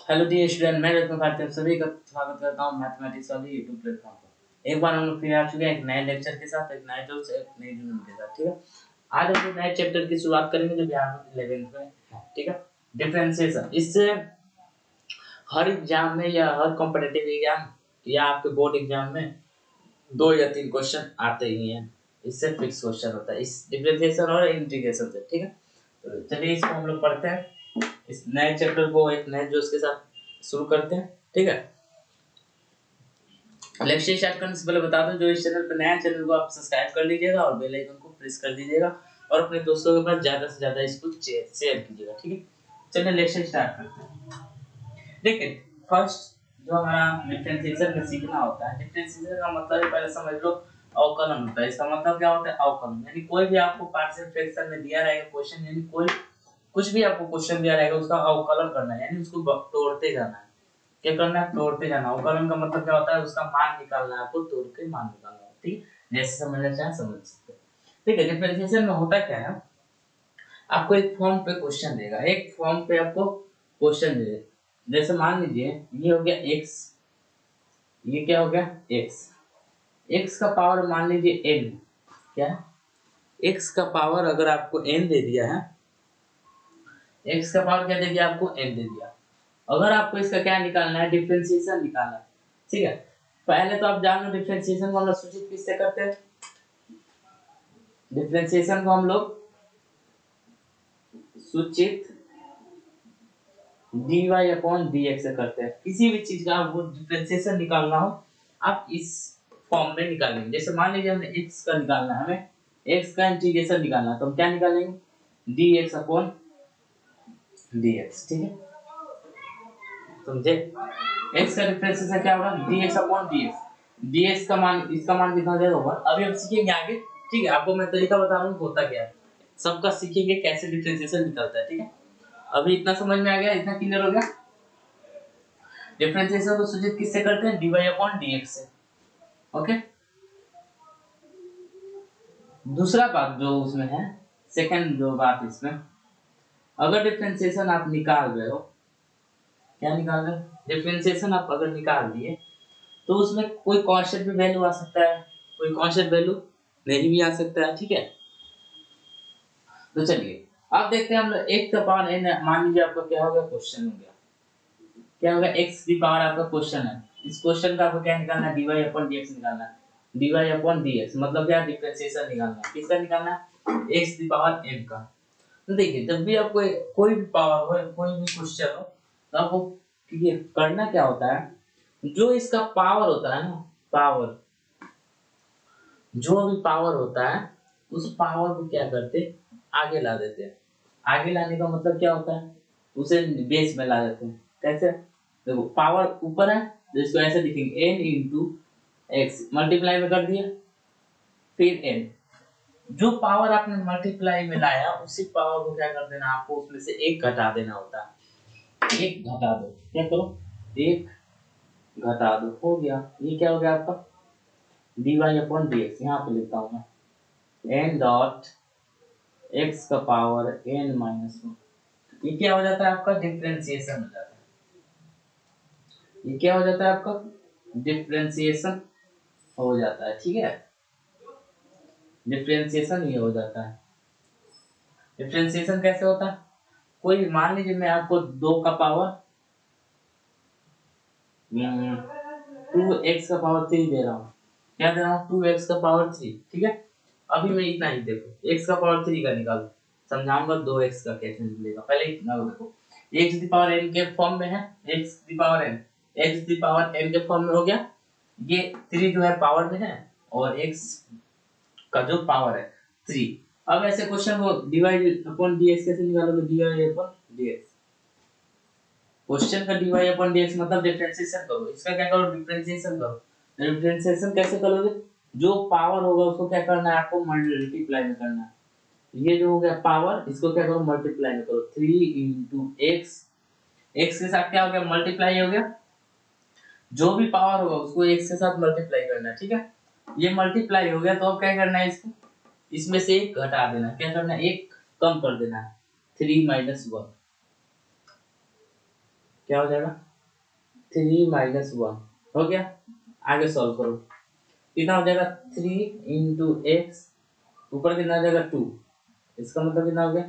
Hello dear student, मैं रत्न भारती आप सभी का स्वागत करता हूँ मैथमेटिक्स वाली यूट्यूब प्लेटफॉर्म पर। एक बार हम लोग फिर आ चुके हैं एक नए लेक्चर के साथ, एक नए जोश, एक नई जुनून के साथ। ठीक है, आज हम लोग नए चैप्टर की शुरुआत करेंगे जो बिहार 11th में है। ठीक है, डिफरेंशिएशन। इससे हर एग्जाम में या हर कॉम्पिटिटिव एग्जाम या आपके बोर्ड एग्जाम में 2 या 3 क्वेश्चन आते ही हैं। इससे फिक्स क्वेश्चन होता है इस डिफरेंशिएशन और इंटीग्रेशन से। ठीक है, तो चलिए इसको हम लोग पढ़ते हैं। इस नए चैप्टर को एक नए जोश के साथ शुरू करते हैं। ठीक है, लेक्चर स्टार्ट करने से पहले बता दूं, जो इस चैनल पर नया चैनल को आप सब्सक्राइब कर लीजिएगा और बेल आइकन को प्रेस कर दीजिएगा और अपने दोस्तों के पास ज्यादा से ज्यादा इसको शेयर कीजिएगा। ठीक है, चलिए लेक्चर स्टार्ट करते हैं। देखिए, फर्स्ट जो हमारा डिफरेंशिएशन में सीखना होता है, डिफरेंशिएशन का मतलब है, पहले समझ लो, अवकलन होता है। इसका मतलब क्या होता है? अवकलन। यानी कोई भी आपको पार्शियल फ्रैक्शन में दिया रहेगा क्वेश्चन, यानी कोई कुछ भी आपको क्वेश्चन दिया रहेगा उसका अवकलन करना है, यानी उसको तोड़ते जाना है। क्या करना है? तोड़ते जाना। अवकलन का मतलब क्या होता है? उसका मान निकालना है, आपको तोड़ के मान निकालना है। ठीक, जैसे समझना चाहे समझ सकते हैं। ठीक है, डिफरेंशिएशन में होता क्या है, आपको एक फॉर्म पे क्वेश्चन देगा, एक फॉर्म पे आपको क्वेश्चन दे देगा। जैसे मान लीजिए ये हो गया x, ये क्या हो गया x, x का पावर मान लीजिए n। क्या है? x का पावर अगर आपको n दे दिया है, x का पावर क्या दे दिया आपको? n दे दिया। अगर आपको इसका क्या निकालना है? डिफरेंशिएशन निकालना है। ठीक है, पहले तो आप जान लो डिफरेंशिएशन को हम लोग सूचित किससे करते हैं? डिफरेंशिएशन को हम लोग सूचित dy अपॉन dx से करते हैं। किसी भी चीज का आपको डिफरेंशिएशन निकालना हो, आप इस फॉर्म में निकालेंगे। जैसे मान लीजिए हमें x का निकालना है, हमें x का इंटीग्रेशन निकालना है, तो हम क्या निकालेंगे? dx upon dx। ठीक है, समझे? x का डिफरेंशिएशन क्या होगा? dx upon dx। dx का मान, इसका मान कितना हो जाएगा? 1। अभी हम सीखेंगे आगे। ठीक है, आपको मैं तरीका बता रहा हूँ होता क्या है, सबका सीखेंगे कैसे डिफरेंशिएशन निकलता है। ठीक है, अभी इतना समझ में आ गया, इतना क्लियर हो गया। डिफरेंशिएशन को सूचित किससे करते हैं? dy अपॉन dx से। ओके, दूसरा बात जो उसमें है, सेकंड जो बात इसमें, अगर डिफरेंशिएशन आप निकाल रहे हो, क्या निकाल रहे हो? डिफरेंशिएशन आप अगर निकाल दिए तो उसमें कोई कांस्टेंट भी वैल्यू आ सकता है, कोई कांस्टेंट वैल्यू नहीं भी आ सकता है। ठीक है, तो चलिए अब देखते हैं हम लोग। एक का पावर n, मान लीजिए आपका क्या हो गया? क्वेश्चन हो गया, क्या होगा? x की पावर आपका क्वेश्चन है। इस क्वेश्चन का आपको क्या निकालना है? dy अपॉन dx निकालना है। dy अपॉन dx मतलब क्या? डिफरेंशिएशन निकालना है। किसका निकालना है? x की पावर n का। तो देखिए, जब भी आपको कोई भी पावर हो, कोई भी क्वेश्चन हो, तो आपको ये करना क्या होता है, जो इसका पावर होता है ना, पावर, जो भी पावर होता है उस पावर को क्या करते, आगे ला देते हैं। आगे लाने का मतलब क्या होता है? उसे बेस में ला देते हैं। कैसे? देखो, पावर ऊपर है तो इसको ऐसे लिखेंगे n इंटू एक्स, मल्टीप्लाई में कर दिया, फिर n। जो पावर आपने मल्टीप्लाई में लाया उसी पावर को क्या कर देना, आपको उसमें से एक घटा देना होता है। एक घटा दो, क्या करो? एक घटा दो, हो गया। ये क्या हो गया आपका? dy upon dx। यहाँ पे लिखता हूँ मैं n डॉट x का पावर n माइनस 1। ये क्या हो जाता है आपका? डिफरेंशिएशन हो जाता है। ये क्या हो जाता है आपका? डिफरेंशिएशन हो जाता है। ठीक है, डिफरेंशिएशन ये हो जाता है। डिफरेंशिएशन कैसे होता है? कोई भी, मान लीजिए मैं आपको 2 का पावर 2x का पावर 3 दे रहा हूँ। क्या दे रहा हूँ? 2x का पावर 3। ठीक है, अभी मैं इतना ही देखो, x का पावर 3 का निकालो, समझाऊंगा 2x का कैसे निकलेगा। पहले इतना देखो, x की पावर n के फॉर्म में है, x की पावर n, x की पावर n के फॉर्म में हो गया। ये 3 जो है पावर में है और x का जो पावर है 3। अब ऐसे क्वेश्चन को डिवाइड अपॉन dx कैसे निकालोगे? dy upon dx। क्वेश्चन का dy अपॉन dx मतलब डिफरेंशिएशन करो, इसका क्या करो? डिफरेंशिएशन करो। डिफरेंशिएशन कैसे करोगे? जो पावर होगा उसको क्या करना है आपको? मल्टीप्लाई में करना है। ये जो हो गया पावर, इसको क्या करो? मल्टीप्लाई में करो। 3 इंटू एक्स, एक्स के साथ क्या हो गया? मल्टीप्लाई हो गया। जो भी पावर होगा उसको एक्स के साथ मल्टीप्लाई करना है। ठीक है, ये मल्टीप्लाई हो गया, तो अब क्या करना है? इसको इसमें से एक घटा देना। क्या करना है? एक कम कर देना है। 3 माइनस 1, क्या हो जाएगा 3 माइनस 1 हो गया। आगे सॉल्व करो, कितना हो जाएगा 3 इंटू एक्स, ऊपर कितना हो जाएगा 2, इसका मतलब कितना हो गया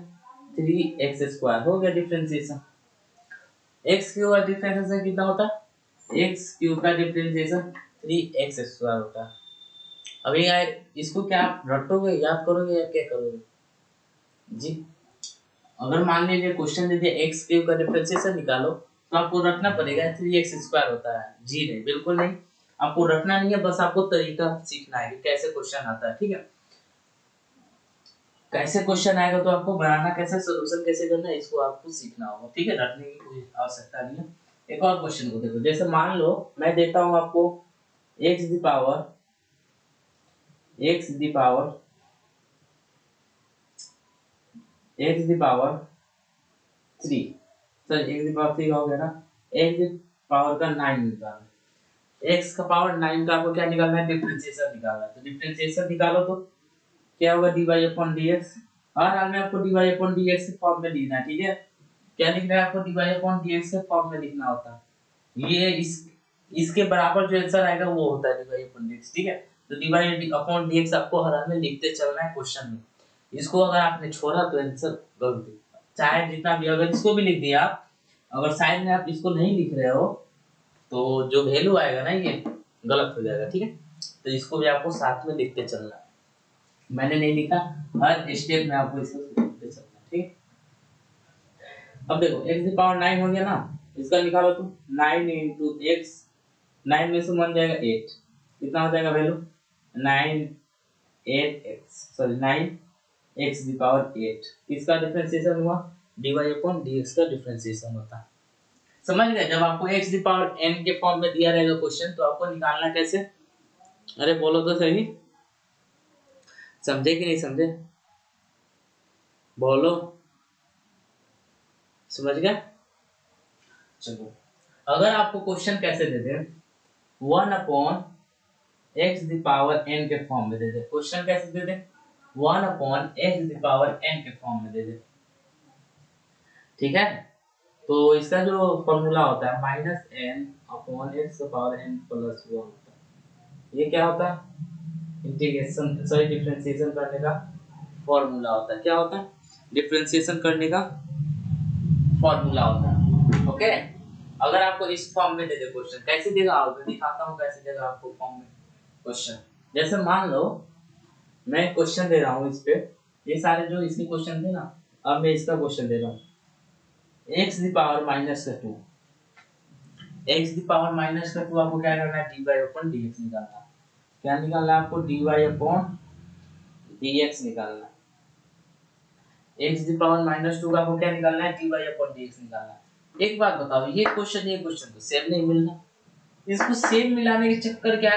3x स्क्वायर, हो गया डिफरेंशिएशन। एक्स क्यूब का डिफरेंशिएशन कितना होता है, एक्स क्यूब का डिफरेंशिएशन 3x स्क्वायर होता है। अभी यार इसको क्या आप रटोगे, याद करोगे या क्या करोगे जी? अगर मान लीजिए क्वेश्चन दे दिया एक्स क्यूब का डिफरेंशिएशन निकालो, तो आपको रटना पड़ेगा 3x स्क्वायर होता है जी? नहीं, बिल्कुल नहीं, आपको रटना नहीं है, बस आपको तरीका सीखना है कि कैसे क्वेश्चन आता है, ठीक है? कैसे क्वेश्चन आएगा तो आपको बनाना कैसे, सॉल्यूशन कैसे करना है, इसको आपको सीखना होगा, ठीक है? रटने की कोई आवश्यकता नहीं है। एक और क्वेश्चन को देखो, जैसे मान लो मैं देता हूं आपको x the power 3, sir x the power 3 हो गया ना, x दी पावर का 9 निकालना, x का पावर 9 का आपको क्या निकालना है, डिफरेंशिएशन निकालना है। तो डिफरेंशिएशन निकालो तो क्या होगा dy अपॉन dx, हर हाल में आपको dy अपॉन dx के फॉर्म में लिखना है, ठीक है? क्या लिखना है आपको, dy अपॉन dx के फॉर्म में लिखना होता है। ये इसके बराबर जो आंसर आएगा वो होता है dy अपॉन dx, ठीक है? तो dy अपॉन dx आपको हर हाल में लिखते चलना है क्वेश्चन में। इसको अगर आपने छोड़ा तो आंसर गलत है, चाहे जितना भी, अगर इसको भी लिख दिया आप, अगर साइड में आप इसको नहीं लिख रहे हो तो जो वैल्यू आएगा ना ये गलत हो जाएगा, ठीक है? तो इसको भी आपको साथ में लिखते चलना है। मैंने नहीं लिखा, हर स्टेप में आपको इसको लिखते चलना है, ठीक है? अब देखो x दी पावर 9 हो गया ना, इसका निकालो तुम 9 इंटू एक्स, 9 में से 1 जाएगा 8, कितना हो जाएगा value 9 8x, sorry 9x the power 8, इसका डिफरेंशिएशन हुआ dy अपॉन dx का डिफरेंशिएशन होता है। समझ गए? जब आपको x दी पावर n के फॉर्म में दिया रहेगा क्वेश्चन तो आपको निकालना कैसे, अरे बोलो तो सही, समझे कि नहीं समझे, बोलो, समझ गए? चलो, अगर आपको क्वेश्चन कैसे दे दे 1 upon x the power n के फॉर्म में दे दे, क्वेश्चन कैसे दे दे 1 upon x the power n के फॉर्म में दे दे, ठीक है? तो इसका जो फॉर्मूला होता है minus n upon x power n plus 1 होता है। ये क्या होता है, इंटीग्रेशन सॉरी डिफरेंशिएशन करने का फॉर्मूला होता है। क्या होता है, डिफरेंशिएशन करने का फॉर्मूला होता है, ओके? अगर आपको इस फॉर्म में दे दे क्वेश्चन, कैसे देगा आपको दिखाता हूँ, कैसे देगा आपको फॉर्म में क्वेश्चन। जैसे मान लो मैं क्वेश्चन दे रहा हूँ इस पे, ये सारे जो इसके क्वेश्चन थे ना, अब मैं इसका क्वेश्चन दे रहा हूँ x दी पावर माइनस का 2, x दी पावर माइनस का 2 आपको क्या करना है, dy अपॉन dx निकालना है। क्या निकालना है आपको, dy अपॉन dx निकालना है। x दी पावर माइनस 2 का आपको क्या निकालना है, dy अपॉन dx निकालना है। एक बात बताओ, ये क्वेश्चन तो सेम नहीं मिलना, इसको सेम मिलाने के चक्कर क्या,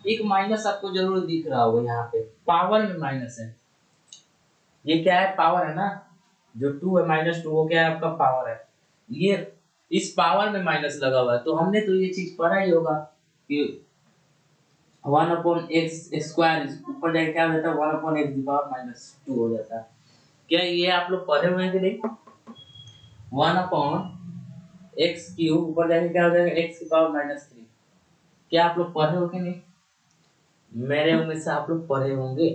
एक माइनस आपको जरूर दिख रहा होगा, यहाँ पे पावर में माइनस है, ये क्या है, पावर है ना, जो 2 है माइनस 2 वो क्या है आपका पावर है, ये इस पावर में माइनस लगा हुआ है। तो हमने तो ये चीज पढ़ा ही होगा कि 1 अपॉन एक्स स्क्वायर ऊपर जाके क्या हो जाता है 1 upon x the power minus 2 हो जाता है। क्या ये आप लोग पढ़े हुए हैं कि नहीं, 1 अपॉन एक्स क्यूब ऊपर जाके क्या हो जाएगा एक्स की पावर माइनस 3, क्या आप लोग पढ़े हो कि नहीं? मेरे उम्मीद से आप लोग पढ़े होंगे,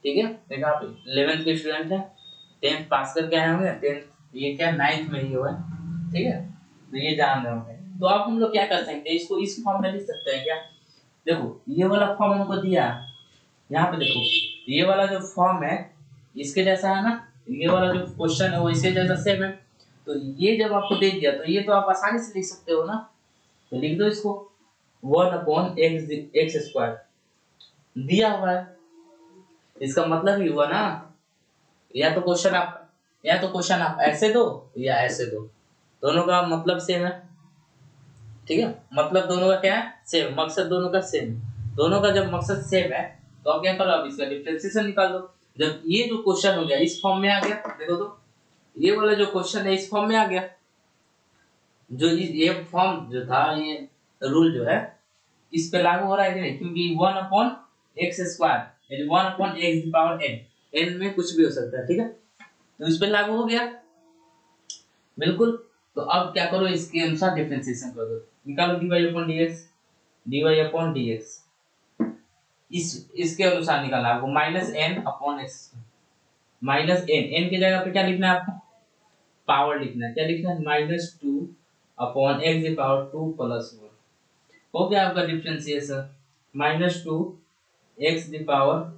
ठीक है? देखो आप 11th के स्टूडेंट हैं, 10th पास करके आए होंगे, 10th ये क्या 9th में ही हुआ है, ठीक है? तो ये जान रहे होंगे। तो आप हम लोग क्या कर सकते हैं, इसको इस फॉर्म में लिख सकते हैं क्या, देखो ये वाला फॉर्म हमको दिया, यहाँ पे देखो ये वाला जो फॉर्म है इसके जैसा है ना, ये वाला जो क्वेश्चन है वो इसके जैसा सेम है। तो ये जब आपको दे दिया तो ये तो आप आसानी से लिख सकते हो ना, तो लिख दो इसको 1 अपॉन एक्स स्क्वायर दिया हुआ है, इसका मतलब ही हुआ ना, या तो क्वेश्चन आप ऐसे दो या ऐसे दो, दोनों का मतलब सेम है, ठीक है? मतलब दोनों का क्या है, सेम, मकसद दोनों का सेम, दोनों का जब मकसद सेम है तो आप क्या करो, अब इसका डिफरेंशिएशन निकाल दो। जब ये जो क्वेश्चन हो गया इस फॉर्म में आ गया, देखो तो ये वाला जो क्वेश्चन है इस फॉर्म में आ गया, जो ये फॉर्म जो था, ये रूल जो है इस पे लागू हो रहा है कि नहीं, क्योंकि 1 अपॉन एक्स स्क्वायर यानी 1 upon x power n, n में कुछ भी हो सकता है, ठीक है? तो इस पे लागू हो गया, बिल्कुल। तो अब क्या करो, इसके अनुसार डिफरेंशिएशन कर दो, निकालो dy/dx इसके अनुसार निकालना आपको -n/x, -n की जगह पे क्या लिखना है आपको, पावर लिखना है। क्या लिखना है, -2/x⁴ हो गया आपका डिफरेंशिएशन, -2x⁴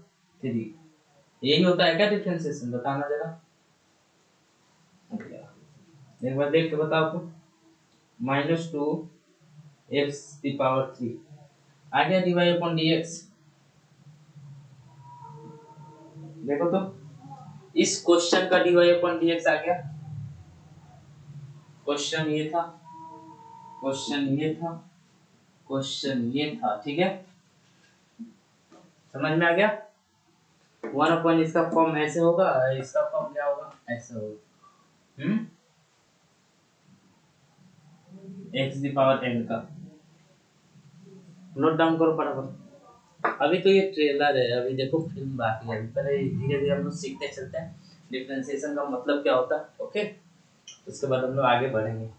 यही होता है क्या डिफरेंशिएशन, बताना जरा, एक बार देख के बताओ तो। -2x⁴ आ गया dy/dx, देखो तो इस क्वेश्चन का dy/dx आ गया। क्वेश्चन ये था, क्वेश्चन ये था, क्वेश्चन ये था, ठीक है, समझ में आ गया। 1 इसका फॉर्म ऐसे होगा, इसका फॉर्म क्या होगा, ऐसे होगा, x⁴n का, नोट डाउन करो फटाफट। अभी तो ये ट्रेलर है, अभी देखो फिल्म बाकी है, पहले धीरे धीरे हम लोग सीखते चलते हैं डिफरेंशिएशन का मतलब क्या होता है, ओके, उसके बाद हम लोग आगे बढ़ेंगे।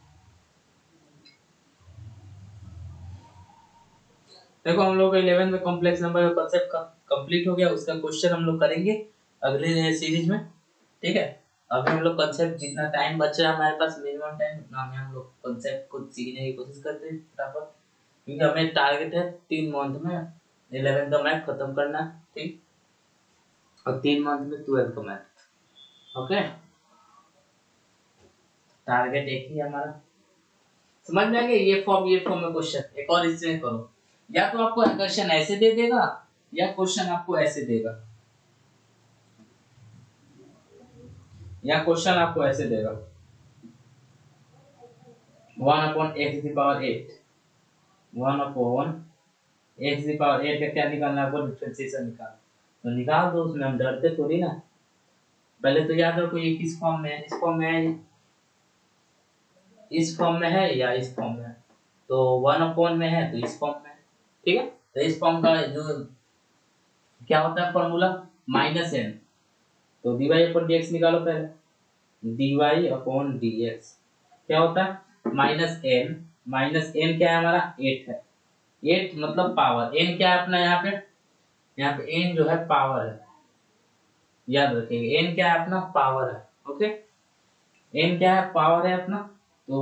देखो हम लोग 11 में कॉम्प्लेक्स नंबर का कांसेप्ट कंप्लीट हो गया, उसका क्वेश्चन हम लोग करेंगे अगले सीरीज में, ठीक है। अभी हम लोग कांसेप्ट, जितना टाइम बच रहा है हमारे पास, मिनिमम टाइम, उतना में हम लोग कांसेप्ट को सीखने की कोशिश करते हैं फटाफट, क्योंकि हमें टारगेट है 3 मंथ में 11 का मैथ खत्म करना, ठीक, और 3 मंथ में 12 का मैथ, ओके, टारगेट एक ही है हमारा, समझ में आ गया। ये फॉर्म में क्वेश्चन एक और इससे करो, या तो आपको क्वेश्चन ऐसे दे देगा या क्वेश्चन आपको ऐसे देगा, या क्वेश्चन आपको ऐसे देगा 1/x⁸, 1/x⁸ का क्या निकालना है आपको, डिफरेंशिएशन निकालना, तो निकाल दो, उसमें हम डरते थोड़ी ना। पहले तो याद रखो ये किस फॉर्म में है, इस फॉर्म में है, इस फॉर्म में है या इस फॉर्म में है, तो 1 में है तो इस फॉर्म में है, ठीक है। तो इस फॉर्म का जो क्या होता है फॉर्मूला, -n, तो dy/dx निकालो पहले, dy/dx क्या होता है, -n क्या है हमारा, 8 है, 8 मतलब पावर, n क्या है अपना, यहाँ पे n जो है पावर है, याद रखिएगा n क्या है अपना, पावर है, ओके, n क्या है, पावर है अपना, तो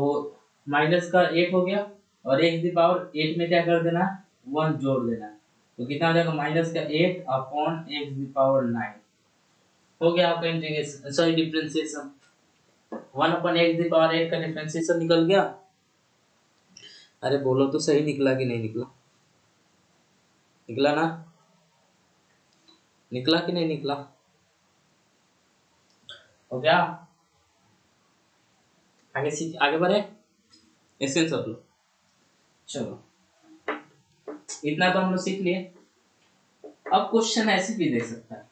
माइनस का 8 हो गया, और x⁸ में क्या कर देना, 1 जोड़ देना, तो कितना हो जाएगा, -8/x⁹ हो गया आपका इंटीग्रेशन, सॉरी डिफरेंशिएशन, 1/x⁸ का डिफरेंशिएशन निकल गया। अरे बोलो तो सही, निकला कि नहीं निकला, निकला ना, निकला कि नहीं निकला, हो गया। आगे बढ़े, एसेंस ऑफ लो, चलो इतना तो हम लोग सीख लिए। अब क्वेश्चन ऐसे भी दे सकता है,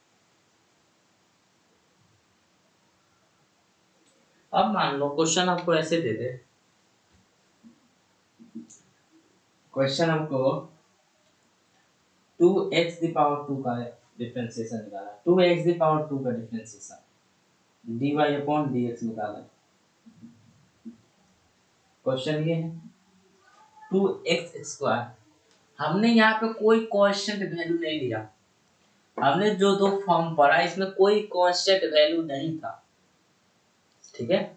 अब मान लो क्वेश्चन आपको ऐसे दे दे, क्वेश्चन हमको 2x⁴ का डिफरेंशिएशन निकाला, 2x⁴ का डिफरेंशिएशन dy/dx निकाला, क्वेश्चन ये है 2x², हमने यहाँ पे कोई कांस्टेंट वैल्यू नहीं लिया, हमने जो दो फॉर्म पढ़ा इसमें कोई कांस्टेंट वैल्यू नहीं था, ठीक है,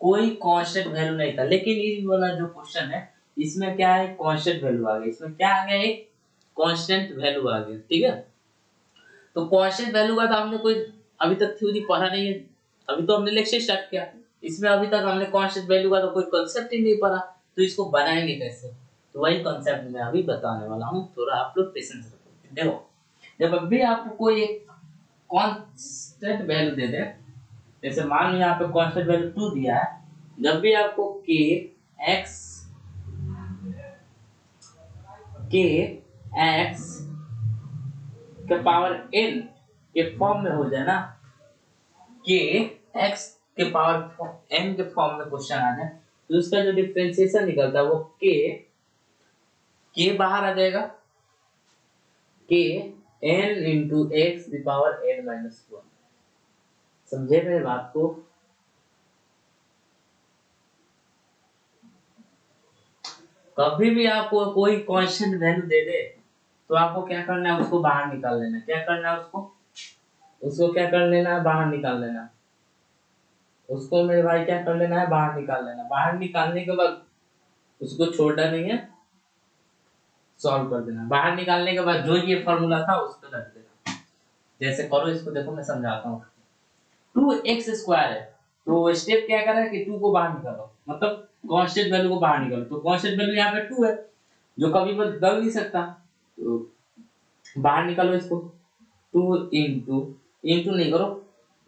कोई कांस्टेंट वैल्यू नहीं था, लेकिन ये वाला जो क्वेश्चन है इसमें क्या है, कांस्टेंट वैल्यू आ गया, इसमें क्या आ गया, एक कांस्टेंट वैल्यू आ गया, ठीक है। तो कांस्टेंट वैल्यू का तो हमने कोई अभी तक थ्योरी पढ़ा नहीं है, अभी तो हमने लेक्चर स्टार्ट किया, इसमें अभी तक हमने कांस्टेंट वैल्यू का तो कोई कांसेप्ट ही नहीं पढ़ा, तो इसको बनाएंगे कैसे, तो वही कांसेप्ट मैं अभी बताने वाला हूँ, थोड़ा आप लोग पेशेंस रखो। देखो जब भी आपको कोई एक कांस्टेंट वैल्यू दे दे, जैसे मान लो यहाँ पे कांस्टेंट वैल्यू 2 दिया है, जब भी आपको k x के पावर n के फॉर्म में हो जाए ना, k x के पावर n के फॉर्म में क्वेश्चन आ जाए, तो उसका जो डिफरेंशिएशन निकलता है वो k बाहर आ जाएगा, k n into x⁴n−1, समझे मेरे बात को, कभी भी आपको कोई कांस्टेंट वैल्यू दे दे तो आपको क्या करना है, उसको बाहर निकाल लेना। क्या करना है, उसको उसको क्या कर लेना है, बाहर निकाल लेना। उसको मेरे भाई क्या कर लेना है, बाहर निकाल लेना। बाहर निकालने के बाद उसको छोड़ना नहीं है, सॉल्व कर देना। बाहर निकालने के बाद जो ये फॉर्मूला था उस पर रख देना। जैसे करो इसको, देखो मैं समझाता हूँ। 2x² है तो स्टेप क्या कर रहा है कि 2 को बाहर निकालो, मतलब कांस्टेंट वैल्यू को बाहर निकालो। तो कांस्टेंट वैल्यू यहाँ पे 2 है जो कभी बदल नहीं सकता, तो बाहर निकालो इसको। 2 इंटू नहीं करो,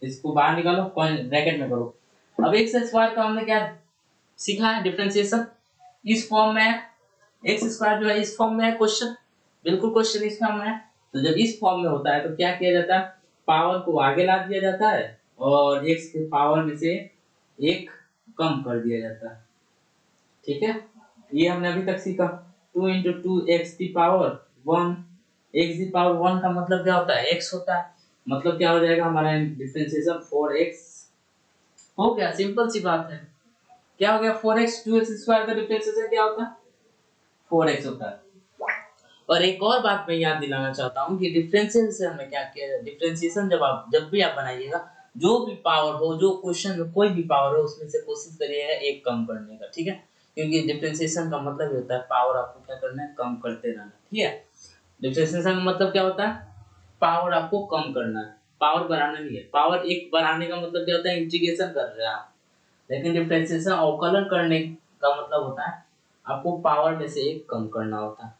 इसको बाहर निकालो, ब्रैकेट में करो। अब x² का हमने क्या सीखा है, डिफरेंशिएशन। इस फॉर्म में x² जो है इस फॉर्म में है, क्वेश्चन बिल्कुल क्वेश्चन इस फॉर्म में है। तो जब इस फॉर्म में होता है तो क्या किया जाता है, पावर को आगे ला दिया जाता है और x के पावर में से एक कम कर दिया जाता है। ठीक है, ये हमने अभी तक सीखा। 2 इंटू 2x की पावर 1, x की पावर 1 का मतलब क्या होता है, x होता है। मतलब क्या हो जाएगा हमारा डिफरेंशिएशन 4x हो गया। सिंपल सी बात है। क्या हो गया, 4x 2x² का डिफरेंशिएशन क्या होता है, 4x होता है। और एक और बात मैं याद दिलाना चाहता हूँ कि डिफरेंशियल से हमने क्या किया, डिफरेंशिएशन जब भी आप बनाइएगा, जो भी पावर हो, जो क्वेश्चन में कोई भी पावर हो, उसमें से कोशिश करिएगा एक कम करने का। ठीक है, क्योंकि डिफरेंशिएशन का मतलब होता है पावर आपको क्या करना है, कम करते रहना। ठीक है, डिफरेंशिएशन का मतलब क्या होता है, पावर आपको कम करना है, पावर बढ़ाना नहीं है। पावर एक बढ़ाने का मतलब क्या होता है, इंटीग्रेशन कर रहे हैं आप। लेकिन डिफरेंशिएशन अवकलन करने का मतलब होता है आपको पावर में से एक कम करना होता है।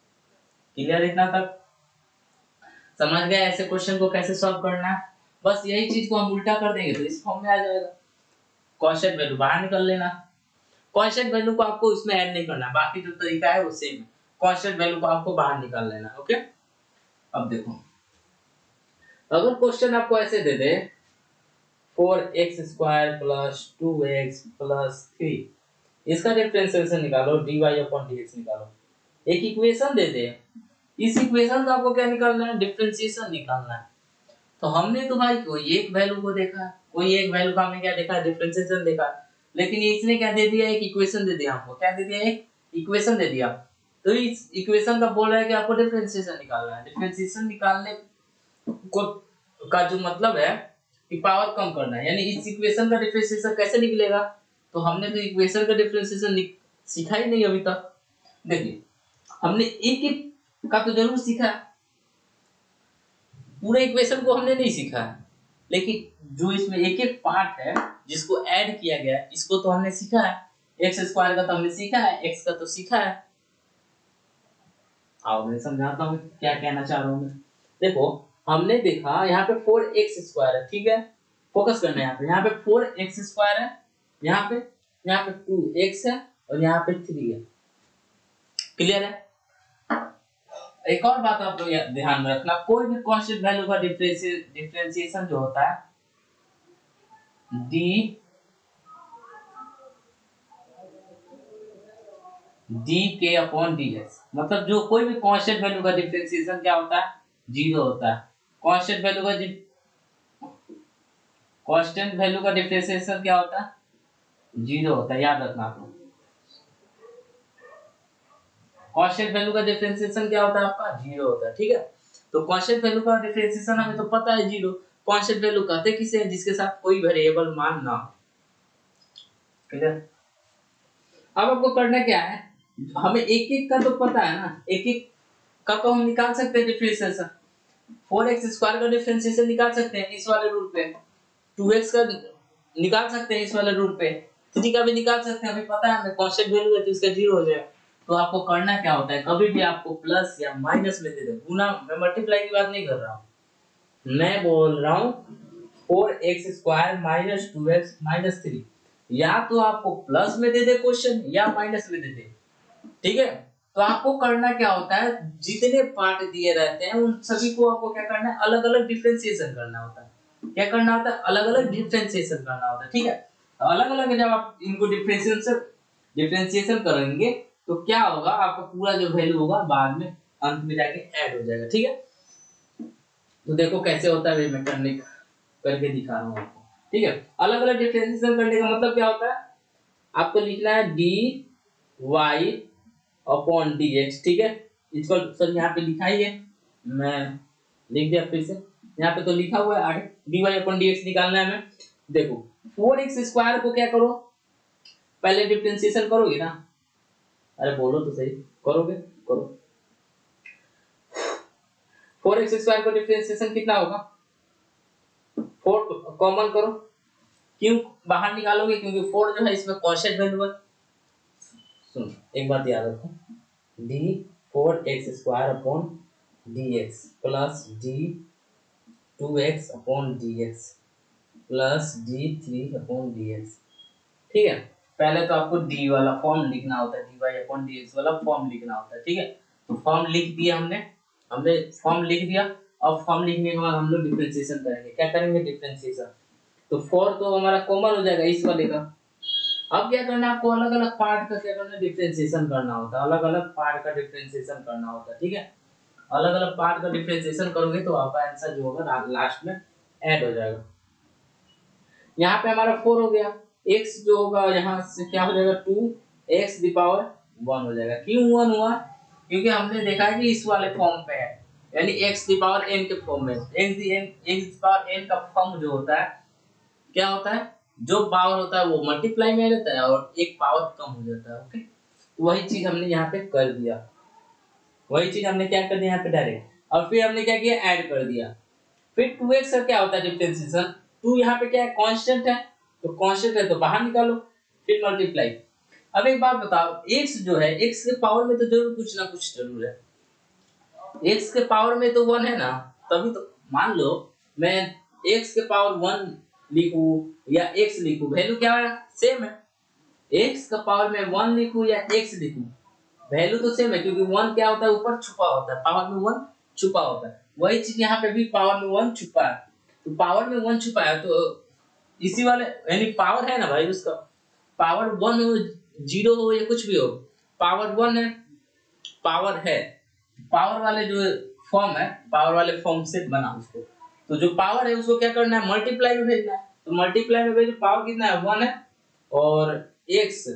क्लियर, इतना तक समझ गए ऐसे क्वेश्चन को कैसे सॉल्व करना है। बस यही चीज को हम उल्टा कर देंगे तो इस फॉर्म में आ जाएगा। कांस्टेंट वैल्यू बाहर निकाल लेना। कांस्टेंट वैल्यू को आपको इसमें ऐड नहीं करना, बाकी जो तरीका है वो सेम है। कांस्टेंट वैल्यू को आपको बाहर निकाल लेना। ओके, अब देखो, अगर क्वेश्चन आपको ऐसे दे दे 4x² प्लस 2x प्लस 3, इसका डिफरेंशिएशन निकालो, dy/dx निकालो। एक इक्वेशन दे दे, इस इक्वेशन का आपको क्या निकालना है, डिफरेंशिएशन निकालना है। तो हमने तो भाई कोई एक वैल्यू को देखा, कोई एक वैल्यू का हमने क्या देखा, डिफरेंशिएशन देखा। लेकिन इसने क्या दे दिया, एक इक्वेशन दे दिया हमको। क्या दे दिया, एक इक्वेशन दे दिया। तो इस इक्वेशन का बोल रहा है कि आपको डिफरेंशिएशन निकालना है। डिफरेंशिएशन निकालने को का जो मतलब है कि पावर कम करना है, यानी इस इक्वेशन का डिफरेंशिएशन कैसे निकलेगा। तो हमने तो इक्वेशन का डिफरेंशिएशन सीखा ही नहीं अभी तक। देखिए, हमने एक एक का तो जरूर सीखा, पूरे इक्वेशन को हमने नहीं सीखा है, लेकिन जो इसमें एक एक पार्ट है जिसको ऐड किया गया है, इसको तो हमने सीखा है। x² का तो हमने सीखा है, x का तो सीखा है। आओ मैं समझाता हूँ क्या कहना चाह रहा हूँ मैं। देखो, हमने देखा यहाँ पे 4x² है, ठीक है, फोकस करना है यहाँ पे। यहाँ पे 4x² है, यहाँ पे 2x है और यहाँ पे 3 है। क्लियर है। एक और बात आप लोग ध्यान रखना, कोई भी कांस्टेंट वैल्यू का डिफरेंशिएशन जो होता है dk/dx, मतलब जो कोई भी कांस्टेंट वैल्यू का डिफरेंशिएशन क्या होता है, 0 होता है। कांस्टेंट वैल्यू का डिफरेंशिएशन क्या होता है, 0 होता है। याद रखना आप लोग, कांस्टेंट वैल्यू का डिफरेंशिएशन क्या होता है आपका, 0 होता है। ठीक है, तो कांस्टेंट वैल्यू का डिफरेंशिएशन हमें तो पता है 0। कांस्टेंट वैल्यू कहते किसे हैं, जिसके साथ कोई वेरिएबल मान ना हो। ठीक है, अब आपको करना क्या है, हमें एक एक का तो पता है ना, एक एक का तो हम निकाल सकते हैं डिफरेंशिएशन। 4x² का डिफरेंशिएशन निकाल सकते हैं इस वाले रूल पे, 2x का निकाल सकते हैं इस वाले रूल पे, 3 का भी निकाल सकते हैं। हमें पता है हमें कांस्टेंट वैल्यू है तो इसका 0 हो जाएगा। तो आपको करना क्या होता है, कभी भी आपको प्लस या माइनस में दे दे, गुना, मैं मल्टीप्लाई की बात नहीं कर रहा हूँ, मैं बोल रहा हूँ 4x² माइनस 2x माइनस 3, या तो आपको प्लस में दे दे क्वेश्चन या माइनस में दे दे। ठीक है, तो आपको करना क्या होता है, जितने पार्ट दिए रहते हैं उन सभी को आपको क्या करना है, अलग अलग डिफरेंशिएशन करना होता है। क्या करना होता है, अलग अलग डिफरेंशिएशन करना होता है। ठीक है, तो अलग अलग जब आप इनको डिफरेंशिएशन करेंगे तो क्या होगा, आपका पूरा जो वैल्यू होगा बाद में अंत में जाके ऐड हो जाएगा। ठीक है, तो देखो कैसे होता है, मैं करने करके दिखा रहा हूँ आपको। ठीक है, अलग अलग डिफरेंशिएशन करने का मतलब क्या होता है, आपको लिखना है dy अपॉन डी एक्स, ठीक है। इसको सर यहाँ पे लिखा ही है, मैं लिख दिया फिर से, यहाँ पे तो लिखा हुआ है, आगे dy अपॉन dx निकालना है हमें। देखो 4x स्क्वायर को क्या करो, पहले डिफरेंशिएशन करोगे ना, अरे बोलो तो सही, करोगे, करो। 4x स्क्वायर को डिफरेंशिएशन कितना होगा, 4 कॉमन करो, क्यों बाहर निकालोगे, क्योंकि 4 जो है इसमें कांस्टेंट वैल्यू है। सुन एक बात याद रखो, D 4x square upon dx plus D 2x upon dx plus D 3 upon dx, ठीक है। पहले तो आपको डी वाला फॉर्म लिखना होता है, dy अपॉन dx वाला फॉर्म लिखना होता है, ठीक है। तो फॉर्म लिख दिया हमने हमने फॉर्म लिख दिया। अब फॉर्म लिखने के बाद हम लोग डिफरेंशिएशन करेंगे, क्या करेंगे, डिफरेंशिएशन। तो 4 तो हमारा कॉमन हो जाएगा इस वाले का। अब क्या करना है आपको, अलग अलग पार्ट का क्या करना है, डिफरेंशिएशन करना होता है, अलग अलग पार्ट का डिफरेंशिएशन करना होता है, ठीक है। अलग अलग पार्ट का डिफरेंशिएशन करोगे तो आपका आंसर जो होगा लास्ट में ऐड हो जाएगा। यहाँ पे हमारा 4 हो गया, x जो होगा यहाँ से क्या हो जाएगा, 2x दी पावर 1 हो जाएगा। क्यों 1 हुआ, क्योंकि हमने देखा है कि इस वाले फॉर्म पे है, यानी x दी पावर n के फॉर्म में। x दी पावर n का फॉर्म जो होता है क्या होता है, जो पावर होता है वो मल्टीप्लाई में रहता है और एक पावर कम हो जाता है, ओके। वही चीज हमने यहाँ पे कर दिया, वही चीज हमने क्या कर दिया यहाँ पे डायरेक्ट, और फिर हमने क्या किया, ऐड कर दिया। फिर 2x का क्या होता है डिफरेंशिएशन, 2 यहाँ पे क्या है, कांस्टेंट है, तो कांस्टेंट है तो बाहर निकालो, फिर मल्टीप्लाई। अब एक बात बताओ, x जो है, x के पावर में तो जरूर कुछ ना कुछ जरूर है, x के पावर में तो 1 है ना, तभी तो मान लो मैं x के पावर 1 लिखूं या x लिखूं, वैल्यू क्या है, सेम है। x का पावर में 1 लिखूं या x लिखूं, वैल्यू तो सेम है, क्योंकि 1 क्या होता है, ऊपर छुपा होता है, पावर में 1 छुपा होता है। वही चीज यहाँ पे भी पावर में 1 छुपा है, तो पावर में 1 छुपा है तो इसी वाले, यानी पावर है ना भाई उसका, पावर 1 हो, 0 हो या कुछ भी हो, पावर 1 है, पावर है, पावर वाले जो फॉर्म है, पावर वाले फॉर्म से बना उसको, तो जो पावर है उसको क्या करना है, मल्टीप्लाई में भेजना है, तो मल्टीप्लाई में भेजो, पावर कितना है, 1 है, और x,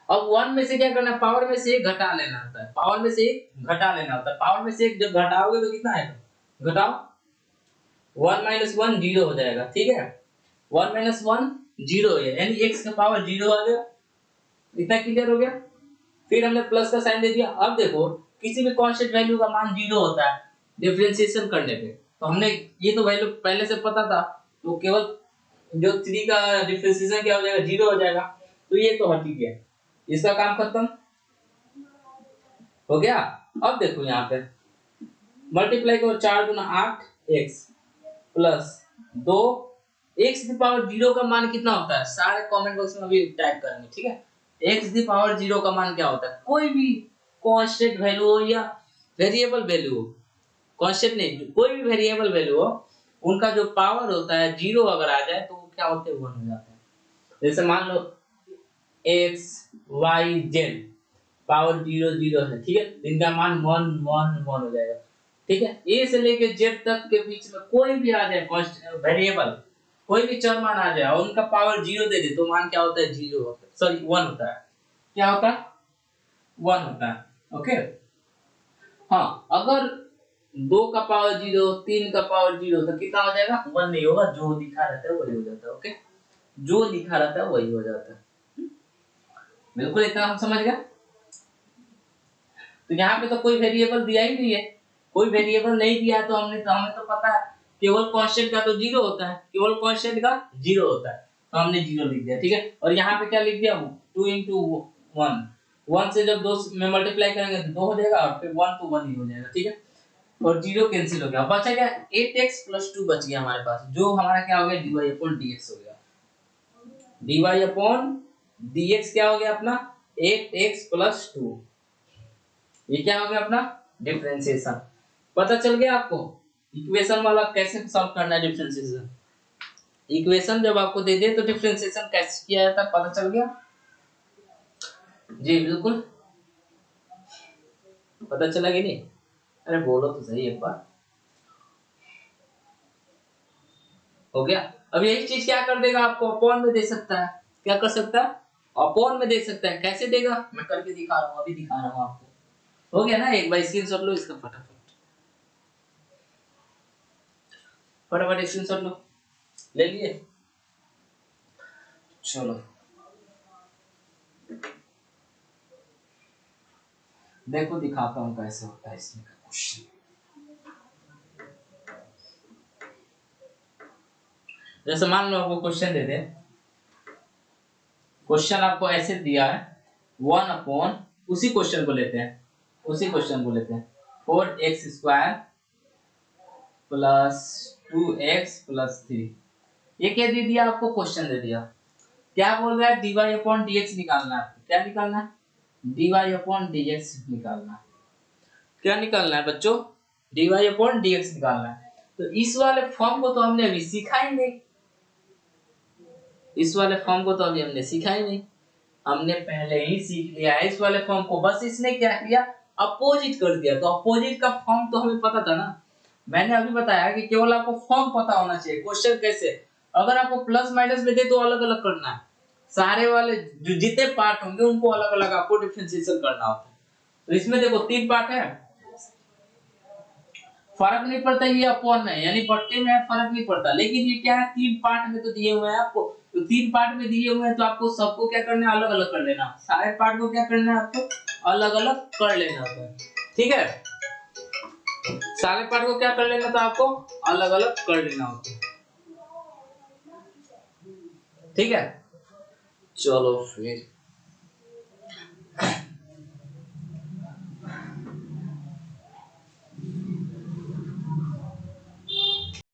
अब 1 में से क्या करना है, पावर में से एक घटा लेना होता है, पावर में से एक घटा लेना होता है, पावर में से एक जब घटाओगे तो कितना आएगा, घटाओ, 1 माइनस 1 जीरो हो जाएगा, ठीक है। 1 माइनस 1 जीरो है, यानी x का पावर जीरो आ गया, इतना क्लियर हो गया। फिर हमने प्लस का साइन दे दिया। अब देखो किसी भी कांस्टेंट वैल्यू का मान जीरो होता है डिफरेंशिएशन करने पे, तो हमने ये तो वैल्यू पहले से पता था, तो केवल जो 3 का डिफरेंशिएशन क्या हो जाएगा, जीरो हो जाएगा, तो ये तो हट ही गया, इसका काम खत्म हो गया। अब देखो यहाँ पे मल्टीप्लाई करो, 4 गुना 8 x प्लस 2 x की पावर 0 का मान कितना होता है, सारे कमेंट बॉक्स में अभी टाइप करेंगे, ठीक है। x की पावर 0 का मान क्या होता है, कोई भी कांस्टेंट वैल्यू हो या वेरिएबल वैल्यू हो, कांस्टेंट नहीं, कोई भी वेरिएबल वैल्यू हो, उनका जो पावर होता है 0 अगर आ जाए तो वो क्या होते हैं, 1 हो जाते हैं। जैसे मान लो x y z पावर 0 0 है, ठीक है, इनका मान 1 1 1 हो जाएगा, ठीक है। ए से लेके जेड तक के बीच में कोई भी आ जाए वेरिएबल, कोई भी चर मान आ जाए और उनका पावर 0 दे दे तो मान क्या होता है, 0 होता है, सॉरी 1 होता है, क्या होता है, 1 होता है, ओके। हाँ, अगर 2 का पावर 0 3 का पावर 0 तो कितना हो जाएगा, 1 नहीं होगा, जो लिखा रहता है वही हो जाता है, ओके, जो लिखा रहता है वही हो जाता है, बिल्कुल इतना हम समझ गए। तो यहाँ पे तो कोई वेरिएबल दिया ही नहीं है, कोई वेरिएबल नहीं दिया है, तो हमें तो पता है केवल कांस्टेंट का तो जीरो होता है, केवल कांस्टेंट का जीरो होता है, तो हमने जीरो लिख दिया, ठीक है। और यहाँ पे क्या लिख दिया, 2 into 1, 1 से जब 2 में मल्टीप्लाई करेंगे तो 2 हो जाएगा, और फिर 1 तो 1 ही हो जाएगा, ठीक है। और जीरो कैंसिल हो गया, बचा क्या, 8x + 2 बच गया हमारे पास, जो हमारा क्या हो गया, dy upon dx हो गया, dy upon dx क्या हो गया अपना, 8x + 2, ये क्या हो गया अपना डिफरेंशिएशन। पता चल गया आपको इक्वेशन वाला कैसे सॉल्व करना है, डिफरेंशिएशन इक्वेशन जब आपको दे दे तो डिफरेंशिएशन कैसे किया जाता है, पता चल गया, जी बिल्कुल पता चला कि नहीं, अरे बोलो तो सही एक बार, हो गया। अब यही चीज क्या कर देगा आपको, अपॉन में दे सकता है, क्या कर सकता है, अपॉन में दे सकता है, कैसे देगा मैं करके दिखा रहा हूँ, अभी दिखा रहा हूँ आपको। हो गया ना, एक बार स्क्रीनशॉट लो इसका, फटाफट फटाफट स्क्रीनशॉट लो, ले लिए। चलो देखो दिखाता हूँ कैसे होता है इसमें का क्वेश्चन। जैसे मान लो आपको क्वेश्चन दे दे, क्वेश्चन आपको ऐसे दिया है 1/, उसी क्वेश्चन को लेते हैं, उसी क्वेश्चन को लेते हैं 4x² प्लस 2x+3। ये क्या दे दिया आपको, क्वेश्चन दे दिया। क्या बोल रहा है, dy/dx निकालना है आपको। क्या निकालना है, dy/dx निकालना है। क्या निकालना है बच्चों, dy/dx निकालना है। तो इस वाले फॉर्म को तो हमने अभी सीखा ही नहीं, इस वाले फॉर्म को तो अभी हमने सीखा ही नहीं, हमने पहले ही सीख लिया है इस वाले फॉर्म को। बस इसने क्या किया, अपोजिट कर दिया। तो अपोजिट का फॉर्म तो हमें पता था ना, मैंने अभी बताया कि केवल आपको फॉर्म पता होना चाहिए। क्वेश्चन कैसे, अगर आपको प्लस माइनस में दे तो अलग अलग करना है, सारे वाले जो जितने पार्ट होंगे उनको अलग अलग आपको डिफरेंशिएशन करना होता है। तो इसमें देखो 3 पार्ट है, फर्क नहीं पड़ता ये अपॉन में यानी बट्टे में है, फर्क नहीं पड़ता। लेकिन ये क्या है, 3 पार्ट में तो दिए हुए हैं आपको, तो 3 पार्ट में दिए हुए हैं तो आपको सबको क्या करना है, अलग अलग कर लेना। सारे पार्ट को क्या करना है आपको, अलग अलग कर लेना होता है। ठीक है, सारे पार्ट को क्या कर लेना था आपको, अलग अलग कर लेना होता है। ठीक है, चलो फिर